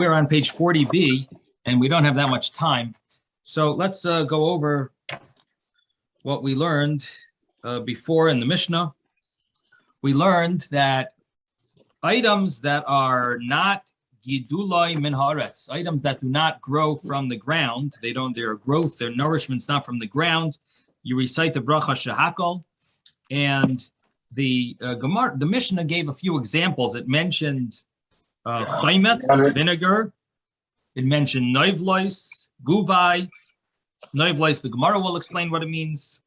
We're on page 40b, and we don't have that much time. So let's go over what we learned before in the Mishnah. We learned that items that are not gidulai min haaretz, items that do not grow from the ground, their growth, their nourishment's not from the ground. You recite the bracha shehakol, and the Mishnah gave a few examples. It mentioned chaimetz, vinegar. It mentioned noivlois, guvai. Noivlois, the Gemara will explain what it means.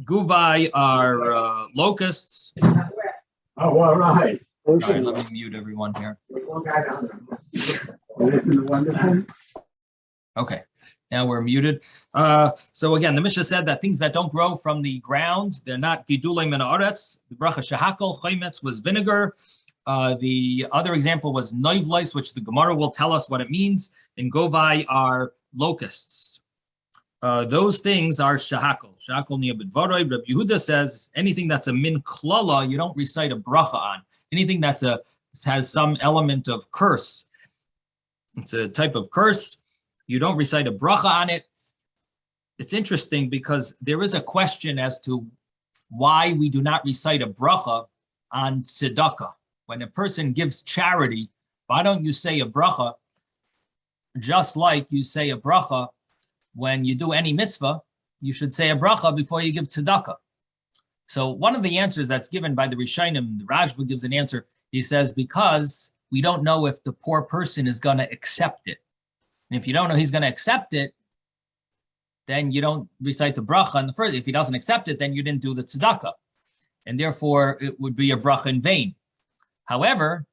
Guvai are locusts. Oh, all right. All right, let me mute everyone here. Okay, now we're muted. So again, the Mishnah said that things that don't grow from the ground, they're not gidulei min haaretz. The bracha shehakol, chaimetz was vinegar. The other example was noivlois, which the Gemara will tell us what it means. And govai are locusts. Those things are shehakol. Shehakol niyah b'dvaroi. Rabbi Yehuda says anything that's a min klala, you don't recite a bracha on. Anything that's has some element of curse. It's a type of curse. You don't recite a bracha on it. It's interesting because there is a question as to why we do not recite a bracha on tzedakah. When a person gives charity, why don't you say a bracha just like you say a bracha when you do any mitzvah? You should say a bracha before you give tzedakah. So one of the answers that's given by the Rishonim, the Rashba gives an answer. He says, because we don't know if the poor person is going to accept it. And if you don't know he's going to accept it, then you don't recite the bracha in the first. If he doesn't accept it, then you didn't do the tzedakah. And therefore, it would be a bracha in vain. However,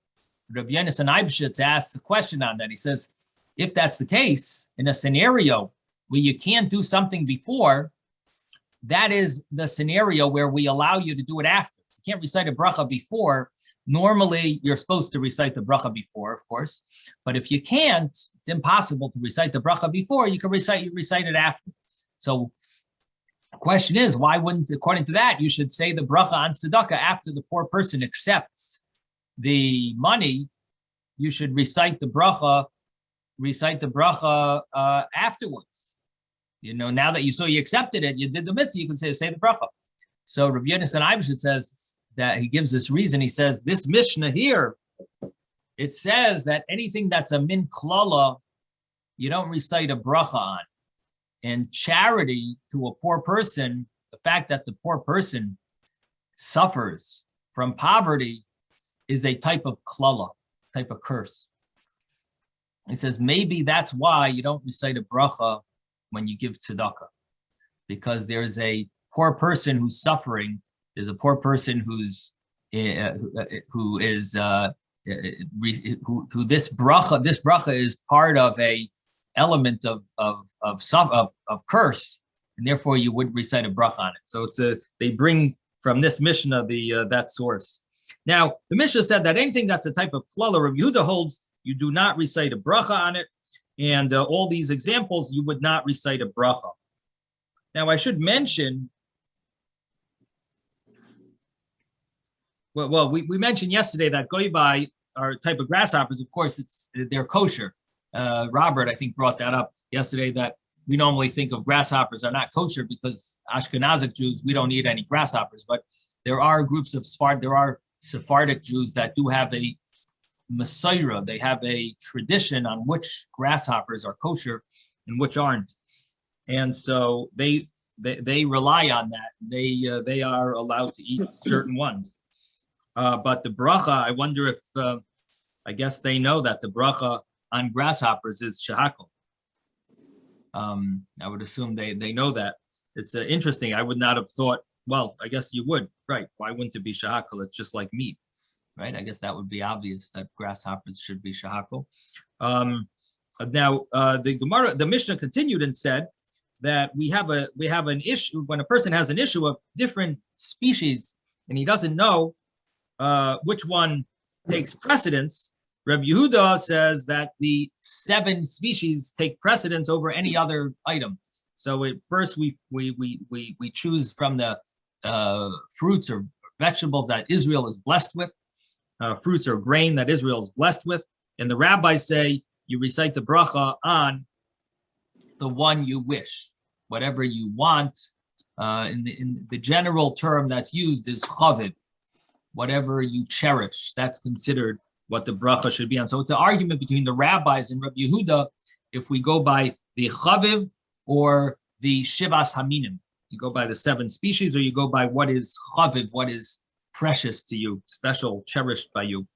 Rabbi Yonasan Eibshitz asks a question on that. He says, if that's the case, in a scenario where you can't do something before, that is the scenario where we allow you to do it after. You can't recite a bracha before. Normally, you're supposed to recite the bracha before, of course. But if you can't, it's impossible to recite the bracha before. You can recite it after. So the question is, why wouldn't, according to that, you should say the bracha on tzedakah after the poor person accepts the money. You should recite the bracha afterwards. You know, now that you accepted it, you did the mitzvah, you can say the bracha. So Rabbi Yonasan Eibshitz says that he gives this reason. He says this Mishnah here, it says that anything that's a min klala, you don't recite a bracha on. And charity to a poor person, the fact that the poor person suffers from poverty is a type of klala, type of curse. He says maybe that's why you don't recite a bracha when you give tzedakah, because there's a poor person who's suffering. There's a poor person who this bracha is part of a element of curse, and therefore you would recite a bracha on it. So they bring from this Mishnah that source. Now the Mishnah said that anything that's a type of klala, Rabbi Yehuda holds you do not recite a bracha on it. And all these examples, you would not recite a bracha. Now, I should mention, we mentioned yesterday that goybai are a type of grasshoppers. Of course, they're kosher. Robert, I think, brought that up yesterday, that we normally think of grasshoppers are not kosher because Ashkenazic Jews, we don't eat any grasshoppers. But there are groups of Sephardic Jews that do have a Messiah, they have a tradition on which grasshoppers are kosher and which aren't, and so they rely on that. They are allowed to eat certain ones, but the bracha, I wonder if I guess they know that the bracha on grasshoppers is shehakol. I would assume they know that. It's interesting. I would not have thought. Well, I guess you would, right? Why wouldn't it be shehakol? It's just like meat. Right, I guess that would be obvious that grasshoppers should be shehakol. Now, the Mishnah continued and said that we have an issue when a person has an issue of different species and he doesn't know which one takes precedence. Rabbi Yehuda says that the 7 species take precedence over any other item. So first we choose from the fruits or vegetables that Israel is blessed with. Fruits or grain that Israel is blessed with. And the rabbis say you recite the bracha on the one you wish, whatever you want. In the general term that's used is chaviv, whatever you cherish. That's considered what the bracha should be on. So it's an argument between the rabbis and Rabbi Yehuda if we go by the chaviv or the shivas haminim. You go by the 7 species, or you go by what is chaviv, what is precious to you, special, cherished by you.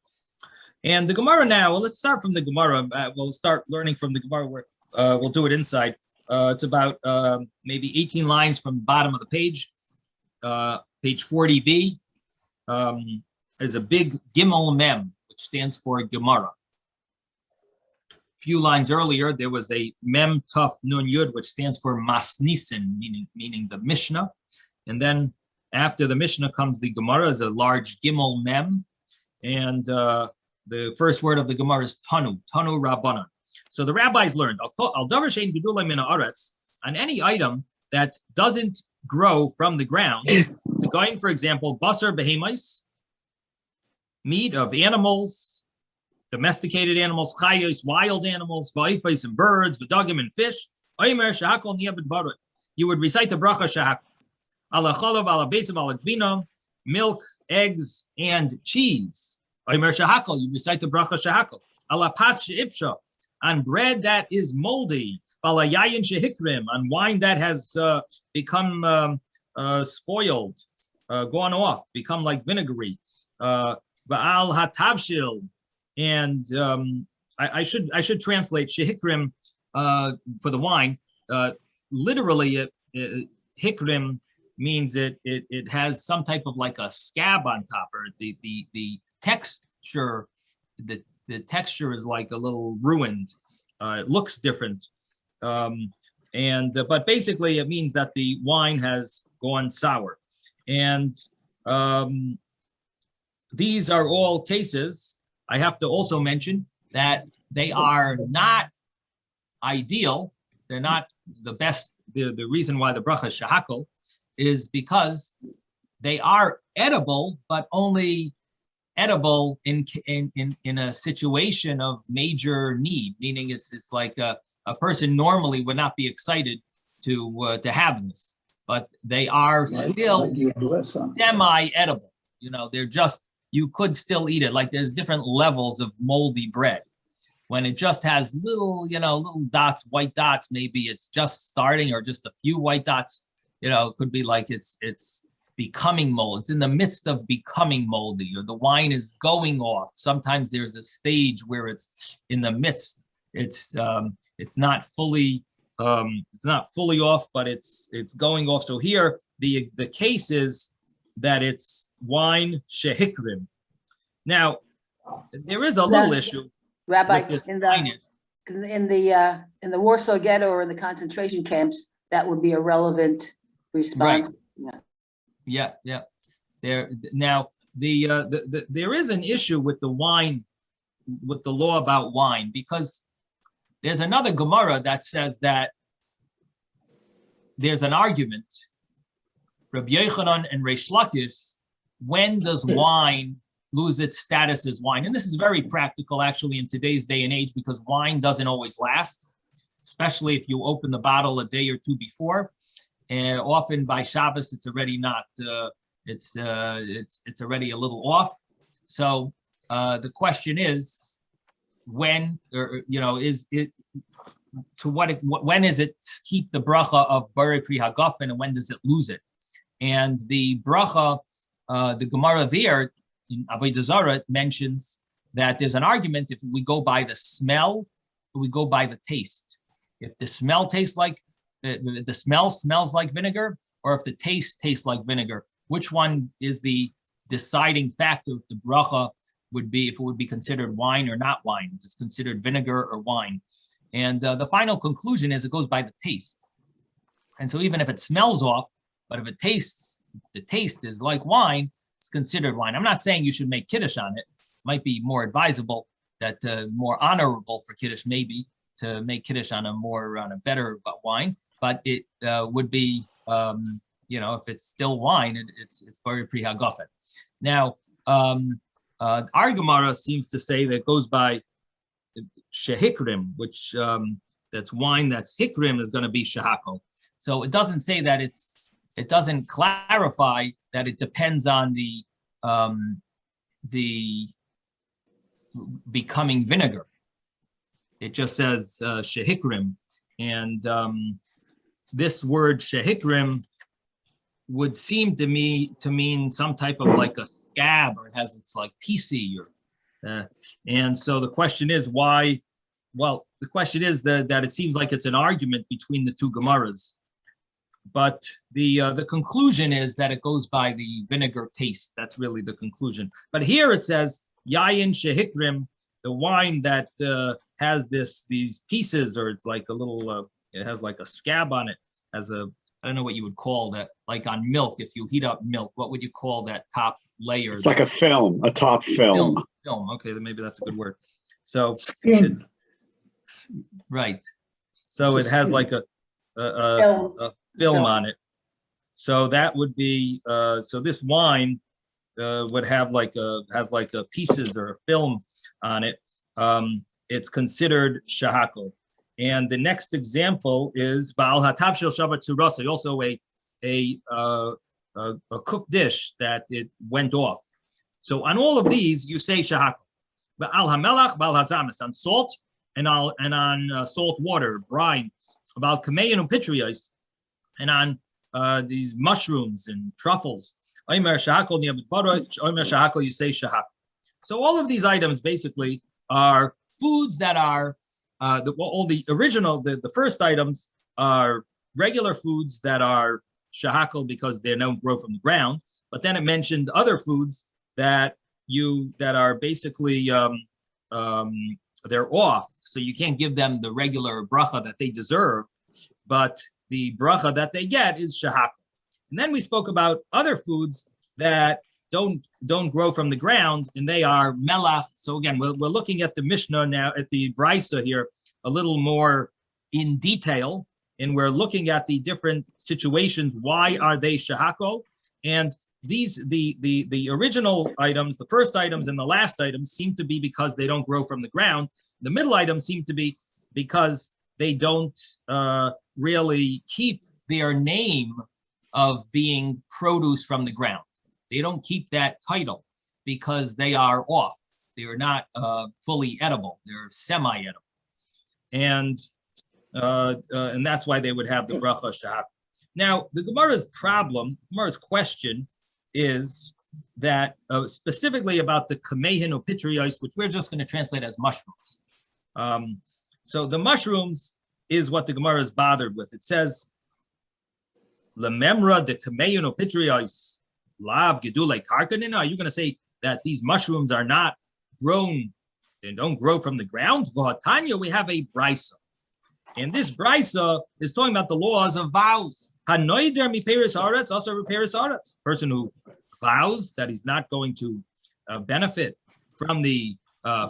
And the Gemara now, well, let's start from the Gemara. We'll start learning from the Gemara. We'll do it inside. It's about maybe 18 lines from the bottom of the page. Page 40b is a big Gimel Mem, which stands for Gemara. A few lines earlier, there was a Mem Tuf Nun Yud, which stands for Masnisin, meaning the Mishnah. And then after the Mishnah comes the Gemara, is a large Gimel Mem. And the first word of the Gemara is Tanu Rabbanan. So the rabbis learned, on any item that doesn't grow from the ground, the going, for example, basar behemais, meat of animals, domesticated animals, chayos, wild animals, va'ifais and birds, v'dagim and fish, you would recite the bracha shahak, ala chalav, ala beitzim, ala gbina, milk, eggs, and cheese. You recite the bracha shahakol. Ala pas she'ipsha, on bread that is moldy. Ala yayin shehikrim, on wine that has become spoiled, gone off, become like vinegary. Va'al hatavshil, and I should translate shehikrim for the wine. Literally, hikrim means it has some type of like a scab on top, or the texture, the texture is like a little ruined. It looks different, but basically it means that the wine has gone sour. And these are all cases. I have to also mention that they are not ideal. They're not the best. The reason why the bracha shahakol is because they are edible, but only edible in a situation of major need, meaning it's like a person normally would not be excited to have this, but they are still semi-edible. They're just, you could still eat it. Like there's different levels of moldy bread. When it just has little dots, white dots, maybe it's just starting, or just a few white dots. It could be like it's becoming mold. It's in the midst of becoming moldy, or the wine is going off. Sometimes there's a stage where it's in the midst. It's not fully off, but it's going off. So here the case is that it's wine shehikrim. Now there is a little issue, Rabbi, in the Warsaw Ghetto or in the concentration camps, that would be a relevant response. Right. Yeah. There now there is an issue with the wine, with the law about wine, because there's another Gemara that says that there's an argument, Rabbi Yochanan and Reish Lakish, when does wine lose its status as wine? And this is very practical actually in today's day and age, because wine doesn't always last, especially if you open the bottle a day or two before. And often by Shabbos, it's already not. It's already a little off. So the question is, when, or is it to when is it keep the bracha of Borei Pri Hagafen, and when does it lose it? And the bracha, the Gemara there in Avodah Zarah mentions that there's an argument if we go by the smell, or we go by the taste. If the smell tastes like the smell smells like vinegar, or if the taste tastes like vinegar, which one is the deciding factor if the bracha would be, if it would be considered wine or not wine, if it's considered vinegar or wine. And the final conclusion is it goes by the taste. And so even if it smells off, but if it tastes, the taste is like wine, it's considered wine. I'm not saying you should make kiddush on it. It might be more advisable, that more honorable for kiddush maybe to make kiddush on a better wine. But it would be, if it's still wine, it's very Pri Hagafen. Now, our Gemara seems to say that it goes by shehikrim, which that's wine that's hikrim is going to be shehakol. So it doesn't say that it doesn't clarify that it depends on the becoming vinegar. It just says shehikrim, and this word shehikrim would seem to me to mean some type of like a scab, or it's like piecey, or and so the question is why. Well, the question is that it seems like it's an argument between the two Gemaras, but the conclusion is that it goes by the vinegar taste. That's really the conclusion. But here it says yayin shehikrim, the wine that has these pieces, or it's like a little, it has like a scab on it, has a, I don't know what you would call that, like on milk, if you heat up milk, what would you call that top layer? It's like a film, a top film. Film. Okay, then maybe that's a good word. So Skin. right. So it has like a film on it. So that would be so this wine would have has pieces or a film on it. It's considered shehakol. And the next example is Baal Hatav Shel Shavat Tzurasa, also a cooked dish that it went off. So on all of these, you say shehakol. But al hamelach, bal hazamis, on salt and on salt water, brine, about kameyan and pitrios, and on these mushrooms and truffles. Omer shehakol niabutpara, omer shehakol, you say shehakol. So all of these items basically are foods that are the first items are regular foods that are shehakol because they don't grow from the ground. But then it mentioned other foods that are basically they're off, so you can't give them the regular bracha that they deserve, but the bracha that they get is shehakol. And then we spoke about other foods that don't grow from the ground, and they are melach. So again, we're looking at the Mishnah now, at the Brisa here, a little more in detail, and we're looking at the different situations. Why are they shehakol? And these the original items, the first items and the last items, seem to be because they don't grow from the ground. The middle items seem to be because they don't really keep their name of being produce from the ground. They don't keep that title because they are off. They are not fully edible. They're semi-edible, and that's why they would have the bracha shehakol. Now, the Gemara's question is that specifically about the kamehin or pitrios, which we're just going to translate as mushrooms. So the mushrooms is what the Gemara is bothered with. It says, "Lememra de kamehin or pitrios lav gedulei karkanin." Are you going to say that these mushrooms are not grown? They don't grow from the ground. V'hatanya, we have a brisa, and this brisa is talking about the laws of vows. Hanoider mi peris aretz, also peris aretz. Person who vows that he's not going to benefit from the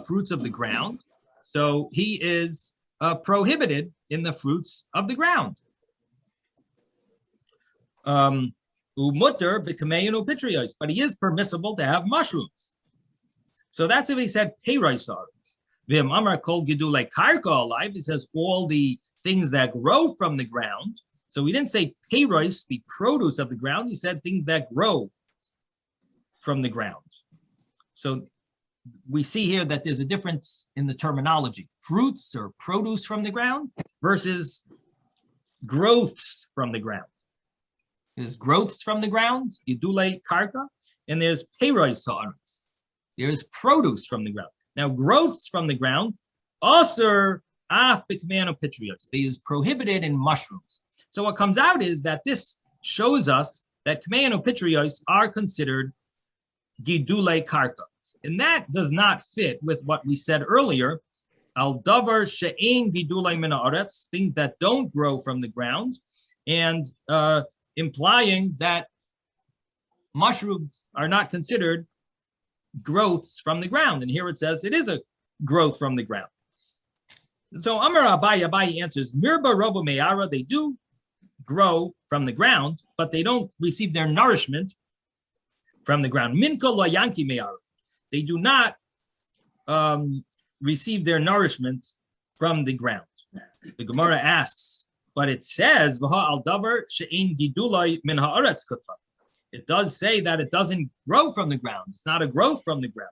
fruits of the ground, so he is prohibited in the fruits of the ground. Umutter b'kamein u'pitrios, but he is permissible to have mushrooms. So that's if he said peris aretz. V'im amar kol gedulei karka alive. He says all the things that grow from the ground. So we didn't say peros, the produce of the ground. He said things that grow from the ground. So we see here that there's a difference in the terminology. Fruits or produce from the ground versus growths from the ground. There's growths from the ground, gedulei karka, and there's peros haaretz. There's produce from the ground. Now, growths from the ground, aser af b'kamein u'pitrios. They is prohibited in mushrooms. So what comes out is that this shows us that kamein u'pitrios are considered gedulei karka. And that does not fit with what we said earlier, al davar she'ein gedulei min haaretz, things that don't grow from the ground, and implying that mushrooms are not considered growths from the ground. And here it says it is a growth from the ground. So Amar Abaye answers, Mirba Robo Me'ara, they do grow from the ground, but they don't receive their nourishment from the ground. Minka Lo Yanki Me'ara, they do not receive their nourishment from the ground. The Gemara asks, but it says, it does say that it doesn't grow from the ground. It's not a growth from the ground.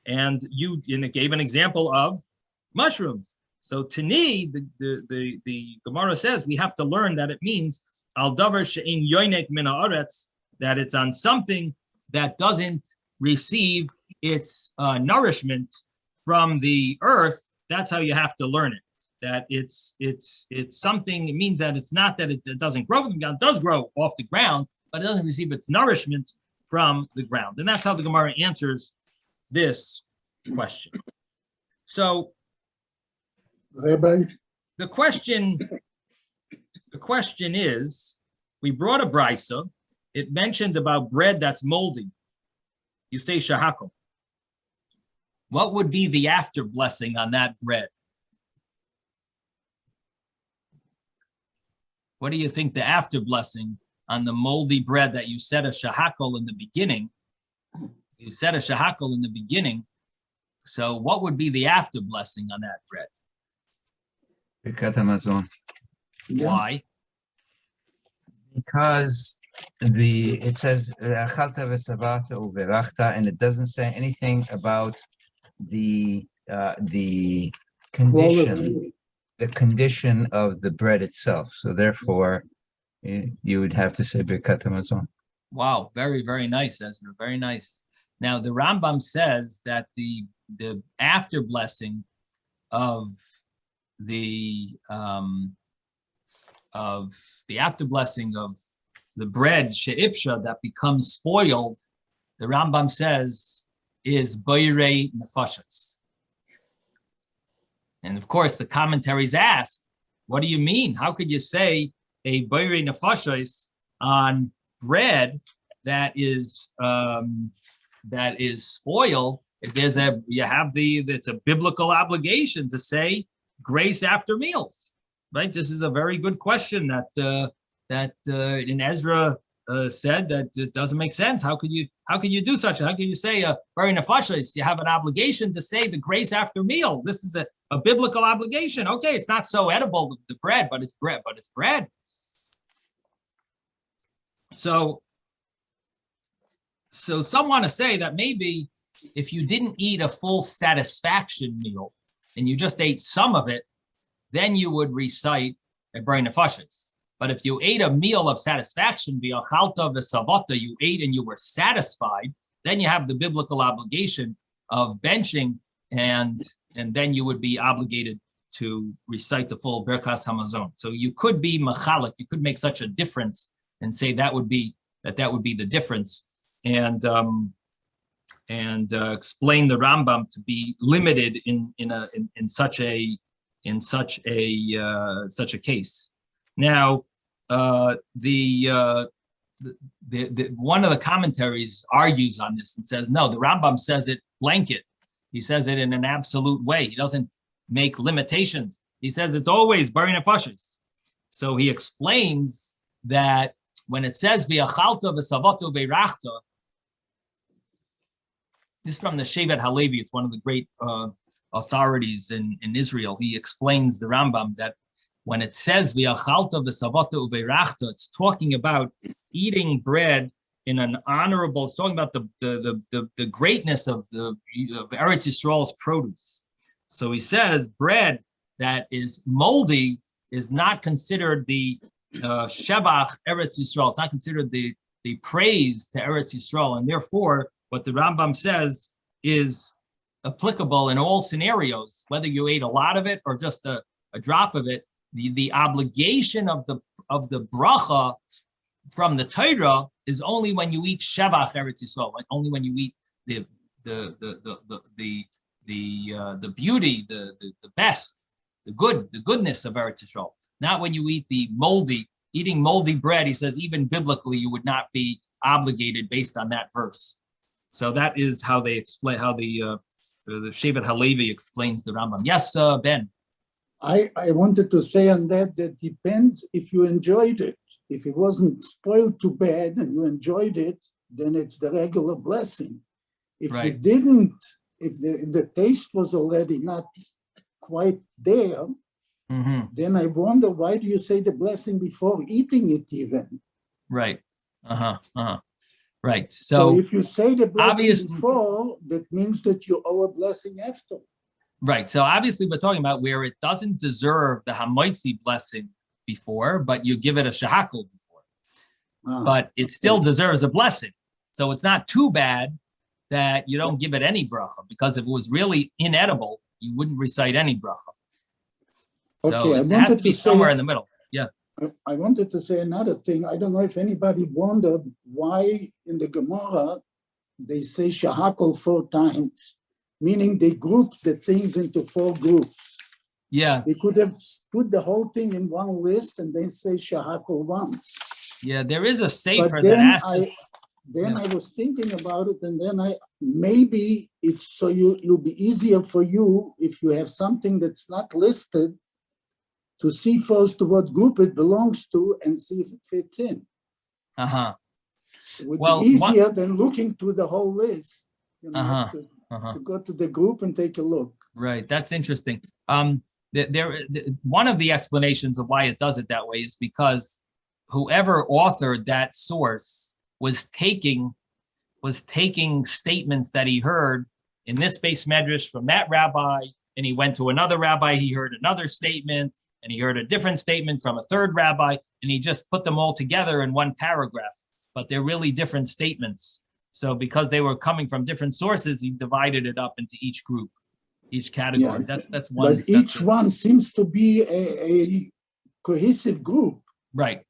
And it gave an example of mushrooms. So Tani, the Gemara says we have to learn that it means al davar she'in yoinek min haaretz, that it's on something that doesn't receive its nourishment from the earth. That's how you have to learn it. That it's something. It means that it's not that it doesn't grow from the ground. It does grow off the ground, but it doesn't receive its nourishment from the ground. And that's how the Gemara answers this question. So, Rabbi, the question is, we brought a brisa. It mentioned about bread that's moldy. You say shahakol. What would be the after blessing on that bread? What do you think the after blessing on the moldy bread that you said a shahakol in the beginning? You said a shahakol in the beginning. So what would be the after blessing on that bread? Birkat Hamazon. Why? Because it says "Achalta v'savata uverachta," and it doesn't say anything about the condition of the bread itself. So therefore, you would have to say Birkat Hamazon. Wow, very, very nice, Ezra. Very nice. Now the Rambam says that the after blessing of the after blessing of the bread she'ipsha that becomes spoiled, the Rambam says is boirei nefashos. And of course, the commentaries ask, what do you mean? How could you say a boirei nefashos on bread that is spoiled? If it's a biblical obligation to say grace after meals, right? This is a very good question that in Ezra said that it doesn't make sense. How could you do such? How can you say very nefashos? You have an obligation to say the grace after meal. This is a biblical obligation. Okay, it's not so edible, the bread, but it's bread. So some want to say that maybe if you didn't eat a full satisfaction meal and you just ate some of it, then you would recite a brain nefashos. But if you ate a meal of satisfaction, v'achalta v'savata, you ate and you were satisfied, then you have the biblical obligation of benching, and then you would be obligated to recite the full Birkas Hamazon. So you could be machalik, you could make such a difference and say that would be the difference, and explain the Rambam to be limited in such a case. Now, the one of the commentaries argues on this and says, no, the Rambam says it blanket. He says it in an absolute way. He doesn't make limitations. He says it's always bari nefashos. So he explains that when it says v'achalta v'savatu v'rachta, this is from the Shevet Halevi. It's one of the great authorities in Israel. He explains the Rambam that when it says v'achalta v'savata uveirachta, it's talking about eating bread in an honorable. It's talking about the greatness of Eretz Yisrael's produce. So he says bread that is moldy is not considered the shevach Eretz Yisrael. It's not considered the praise to Eretz Yisrael, and therefore what the Rambam says is applicable in all scenarios, whether you ate a lot of it or just a drop of it. The obligation of the bracha from the Torah is only when you eat shevach Eretz Yisrael, like only when you eat the beauty, the best, the goodness of Eretz Yisrael. Not when you eat eating moldy bread. He says even biblically you would not be obligated based on that verse. So that is how they explain, how the Shevet Halevi explains the Rambam. Yes, Ben. I wanted to say on that depends if you enjoyed it. If it wasn't spoiled too bad and you enjoyed it, then it's the regular blessing. If you didn't if the taste was already not quite there, then I wonder, why do you say the blessing before eating it even? Right. Right. So So if you say the blessing obviously, before, that means that you owe a blessing after. right. So obviously, we're talking about where it doesn't deserve the Hamoitzi blessing before, but you give it a shahakol before. But it still deserves a blessing. So it's not too bad that you don't give it any bracha, because if it was really inedible, you wouldn't recite any bracha. So Okay, it has to be somewhere in the middle. Yeah. I wanted to say another thing. I don't know if anybody wondered why in the Gemara they say shahakol 4 times, meaning they grouped the things into 4 groups. Yeah. They could have put the whole thing in one list and then say shahakol once. Yeah, there is a But sefer that then asks. I was thinking about it, and then maybe it's so it'll be easier for you if you have something that's not listed to see first to what group it belongs to and see if it fits in. It would Well, be easier than looking through the whole list, to go to the group and take a look. Right, that's interesting. One of the explanations of why it does it that way is because whoever authored that source was taking statements that he heard in this base medrash from that rabbi, and he went to another rabbi, he heard another statement, and he heard a different statement from a third rabbi, and he just put them all together in one paragraph. But they're really different statements. So because they were coming from different sources, he divided it up into each group, each category. Yeah. That's one. But each one seems to be a cohesive group. Right.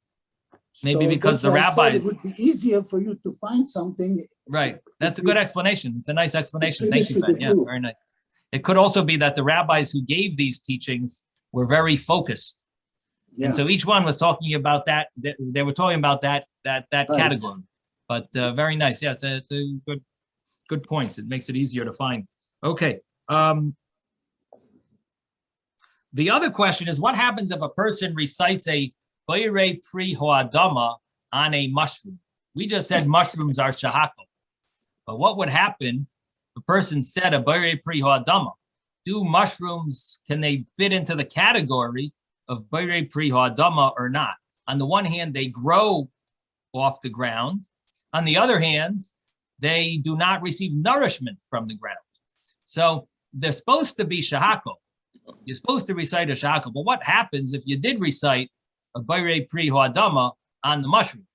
Maybe So because the that's why I said rabbis. it would be easier for you to find something. Right. That's a good explanation. It's a nice explanation. Thank you, It's Ben. the Yeah, group. very nice. It could also be that the rabbis who gave these teachings were very focused. Yeah. And so each one was talking about that. They were talking about that category. But very nice. Yeah, it's a good point. It makes it easier to find. Okay. The other question is, what happens if a person recites a Boirei Pri Ho'adama on a mushroom? We just said mushrooms are shahakol. But what would happen if a person said a Boirei Pri Ho'adama? Do mushrooms, can they fit into the category of Boirei Pri Ho'adama or not? On the one hand, they grow off the ground. On the other hand, they do not receive nourishment from the ground. So they're supposed to be shahakol. You're supposed to recite a shahakol. But what happens if you did recite a Boirei Pri Ho'adama on the mushrooms?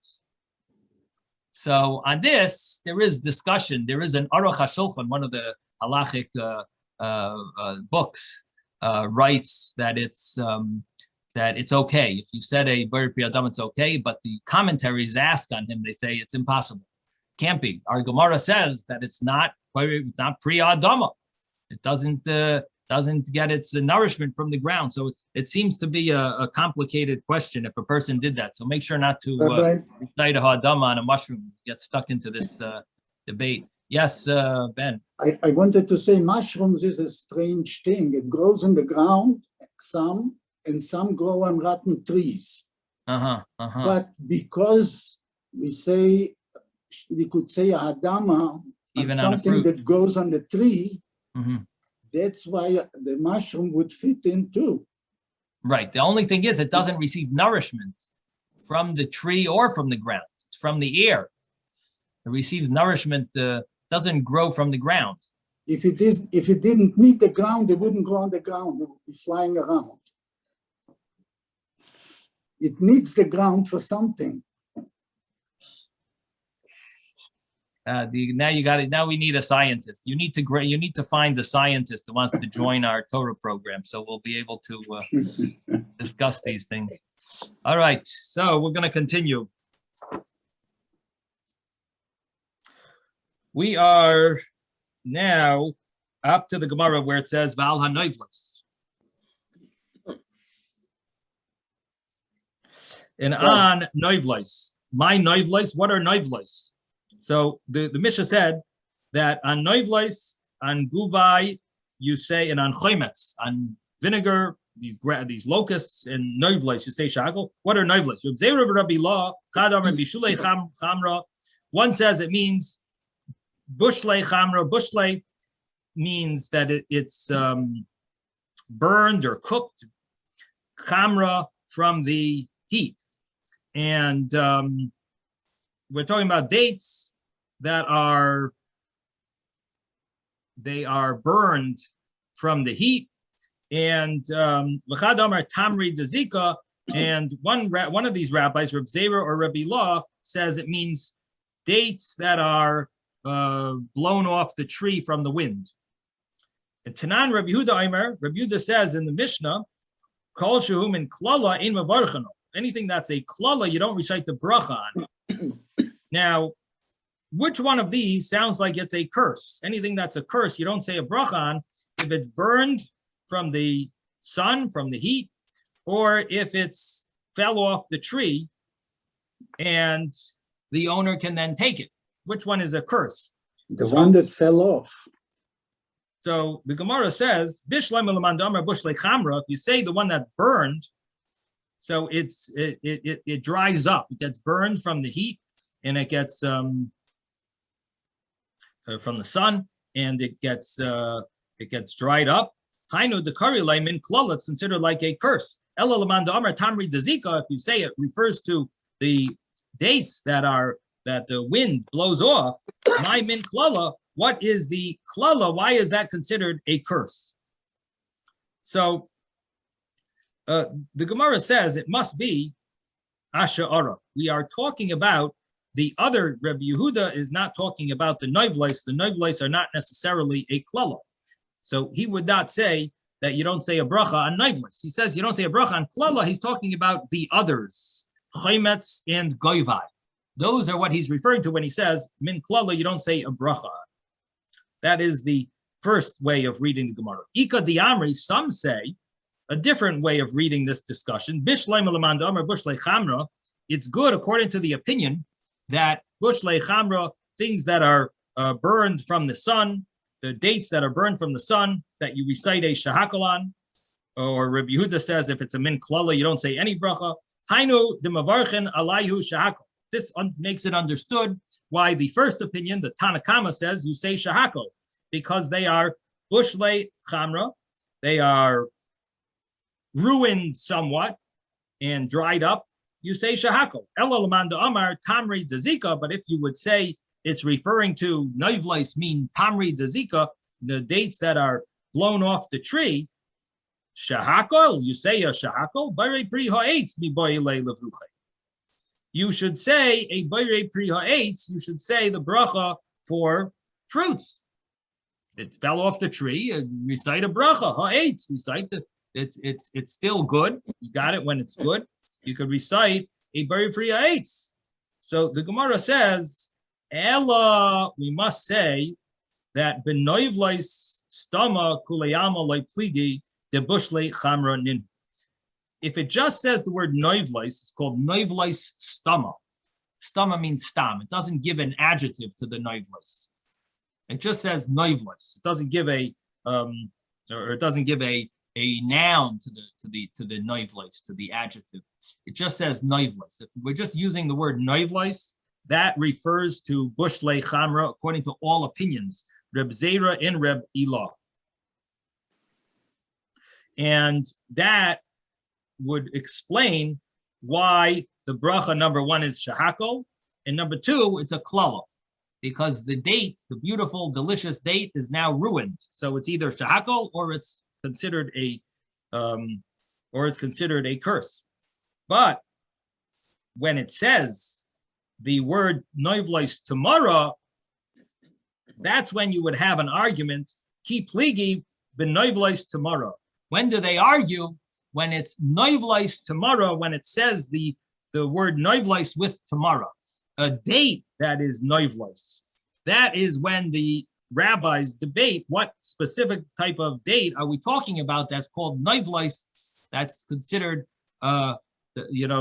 So on this, there is discussion. There is an Aruch HaShulchan, one of the halachic books, writes that it's okay. If you said a Boirei Pri Ho'adama, it's okay. But the commentaries ask on him, they say it's impossible. Can't be. Our Gemara says that it's not Pri Ho'adama. It doesn't get its nourishment from the ground. So it seems to be a complicated question if a person did that. So make sure not to recite a ha'adama on a mushroom, get stuck into this debate. Yes, Ben. I wanted to say mushrooms is a strange thing. It grows in the ground, some grow on rotten trees. But because we could say a hadama Even on on a something fruit. that grows on the tree, that's why the mushroom would fit in too. Right. The only thing is it doesn't receive nourishment from the tree or from the ground. It's from the air. It receives nourishment, doesn't grow from the ground. If it didn't need the ground, it wouldn't grow on the ground. It would be flying around. It needs the ground for something. Now you got it. Now we need a scientist. You need to find a scientist who wants to join our Torah program, so we'll be able to discuss these things. All right, so we're going to continue. We are now up to the Gemara where it says Val HaNoivlos. And on Noivlos, my Noivlos, what are Noivlos? So the Mishnah said that on Noivlos, on Guvai, you say, and on Chometz, on vinegar, these locusts, and Noivlos, you say Shagel. What are Noivlos? One says it means Bushlei Chamra, Bushlei means that it's burned or cooked, chamra, from the heat. And we're talking about dates that they are burned from the heat. And l'chad amar tamri dezika, and one of these rabbis, Reb Zera or Rabbi Law, says it means dates that are blown off the tree from the wind. And Tanan Rabbi Yehuda Aimer, Rabbi Yehuda says in the Mishnah, Kol shehu min klala ein mevarchano. Anything that's a klala, you don't recite the bracha on. Now, which one of these sounds like it's a curse? Anything that's a curse, you don't say a bracha on. If it's burned from the sun, from the heat, or if it's fell off the tree and the owner can then take it. Which one is a curse? The one that fell off. So the Gemara says, if you say the one that's burned, so it dries up. It gets burned from the heat, and it gets from the sun, and it gets dried up. It's considered like a curse. If you say it refers to the dates that the wind blows off, my min klala, what is the klala? Why is that considered a curse? So the Gemara says it must be asha'ara. We are talking about the other. Rabbi Yehuda is not talking about the noivleis. The noivleis are not necessarily a klala. So he would not say that you don't say a bracha on noivleis. He says you don't say a bracha on klala. He's talking about the others, chaymetz and goivai. Those are what he's referring to when he says min klala. You don't say a bracha. That is the first way of reading the Gemara. Ika diamri, some say a different way of reading this discussion. Bishlei melamanda amar bushlei chamra. It's good according to the opinion that bushlei chamra, things that are burned from the sun, the dates that are burned from the sun, that you recite a shahakal on, or Rabbi Yehuda says if it's a min klala, you don't say any bracha. Hainu d'mavarchen alayhu shahakal. This makes it understood why the first opinion, the Tanakama, says you say shahakal, because they are bushlei chamra, they are ruined somewhat and dried up. You say shahakal. Ela lamanda amar tamri dezika, but if you would say it's referring to noivleis, mean tamri dezika, the dates that are blown off the tree, shahakal, you say a shahakal, bare pri ha'etz mi boile levruche. You should say a bayre pri ha'etz. You should say the bracha for fruits. It fell off the tree. Recite a bracha ha'etz. Recite it's still good. You got it when it's good. You could recite a bayre pri ha'etz. So the Gemara says, Ella, we must say that benoivleis stama kulayama loy pligi de bushle chamra nin. If it just says the word noivleis, it's called noivleis stama. Stama means stam. It doesn't give an adjective to the noivleis. It just says noivleis. It doesn't give a noun to the noivleis, to the adjective. It just says noivleis. If we're just using the word noivleis, that refers to bushlei chamra according to all opinions, Reb Zera and Reb Ilah. And that would explain why the bracha number one is shahakol, and number two, it's a klala, because the date, the beautiful, delicious date, is now ruined. So it's either shahakol or it's considered a curse. But when it says the word noivleis tomorrow, that's when you would have an argument. Ki pligi ben noivleis tomorrow. When do they argue? When it's noivleis tomorrow, when it says the word noivleis with tomorrow, a date that is noivleis. That is when the rabbis debate what specific type of date are we talking about that's called noivleis, that's considered,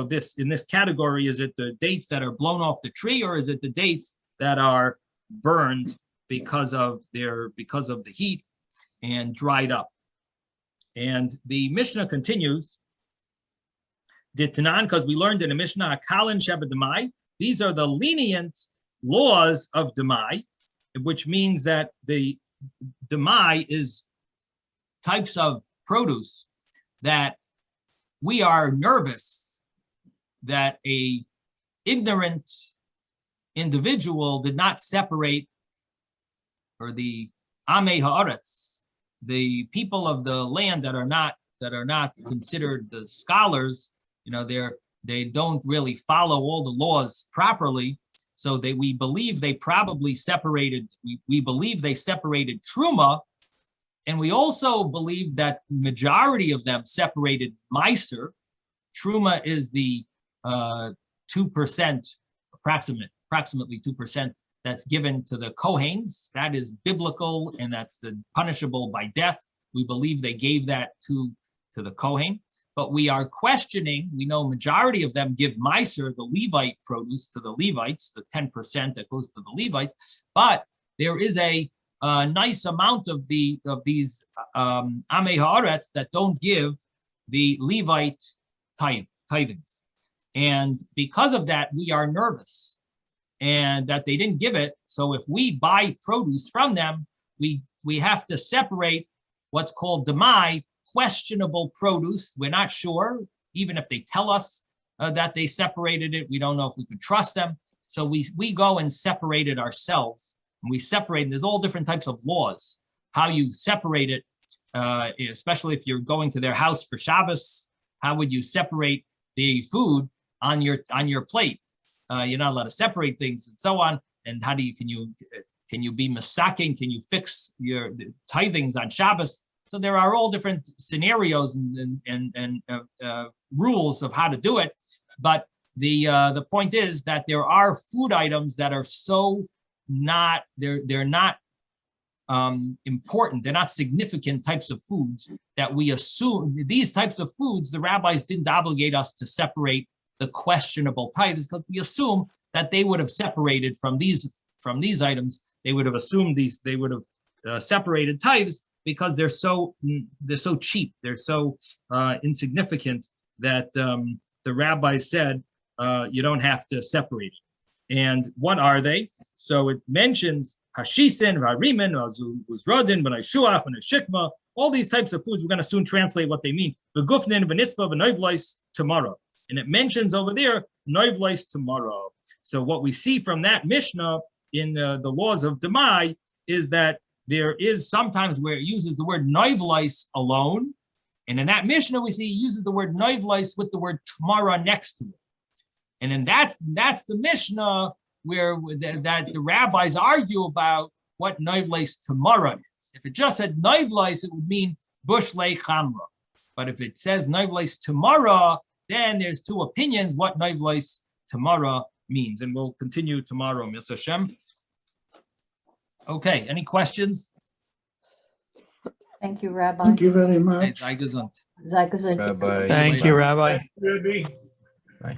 this in this category. Is it the dates that are blown off the tree, or is it the dates that are burned because of the heat and dried up? And the Mishnah continues, Ditnan, because we learned in the Mishnah, Kalin Shabbat Demai. These are the lenient laws of Demai, which means that the Demai is types of produce that we are nervous that a ignorant individual did not separate, or the Amei Haaretz, the people of the land that are not considered the scholars, they don't really follow all the laws properly. So we believe they probably separated, we believe they separated Truma, and we also believe that majority of them separated Meiser. Truma is the 2%, approximately 2% that's given to the Kohanes. That is biblical, and that's punishable by death. We believe they gave that to the Kohen, but we are questioning. We know majority of them give Meiser, the Levite produce, to the Levites, the 10% that goes to the Levites. But there is a nice amount of these Amei Haaretz that don't give the Levite tithings, and because of that, we are nervous, and that they didn't give it. So if we buy produce from them, we have to separate what's called Demai, questionable produce. We're not sure, even if they tell us that they separated it, we don't know if we could trust them. So we go and separate it ourselves, and we separate. And there's all different types of laws how you separate it, especially if you're going to their house for Shabbos. How would you separate the food on your plate? You're not allowed to separate things and so on. And how do you can you be masaking? Can you fix your tithings on Shabbos? So there are all different scenarios and rules of how to do it. But the point is that there are food items that are so not they're not important. They're not significant types of foods that we assume these types of foods. The rabbis didn't obligate us to separate the questionable tithes because we assume that they would have separated from these items. They would have assumed they would have separated tithes because they're so cheap. They're so insignificant that the rabbis said you don't have to separate it. And what are they? So it mentions hashisin, rarimin, uzrodin, benayishuach, benayishikma, all these types of foods. We're going to soon translate what they mean. Begufnin, benitzba, benoivleis, tomorrow. And it mentions over there, noivleis, tomorrow. So what we see from that Mishnah in the laws of Demai is that there is sometimes where it uses the word noivleis alone. And in that Mishnah, we see it uses the word noivleis with the word tomorrow next to it. And then that's the Mishnah where that the rabbis argue about what noivleis tomorrow is. If it just said noivleis, it would mean bushlei chamra. But if it says noivleis tomorrow, then there's two opinions what noivleis tomorrow means. And we'll continue tomorrow, Mitzvah Hashem. Okay, any questions? Thank you, Rabbi. Thank you very much. Sei gesund. Sei gesund. Rabbi. Thank you, Rabbi. Maybe. Bye.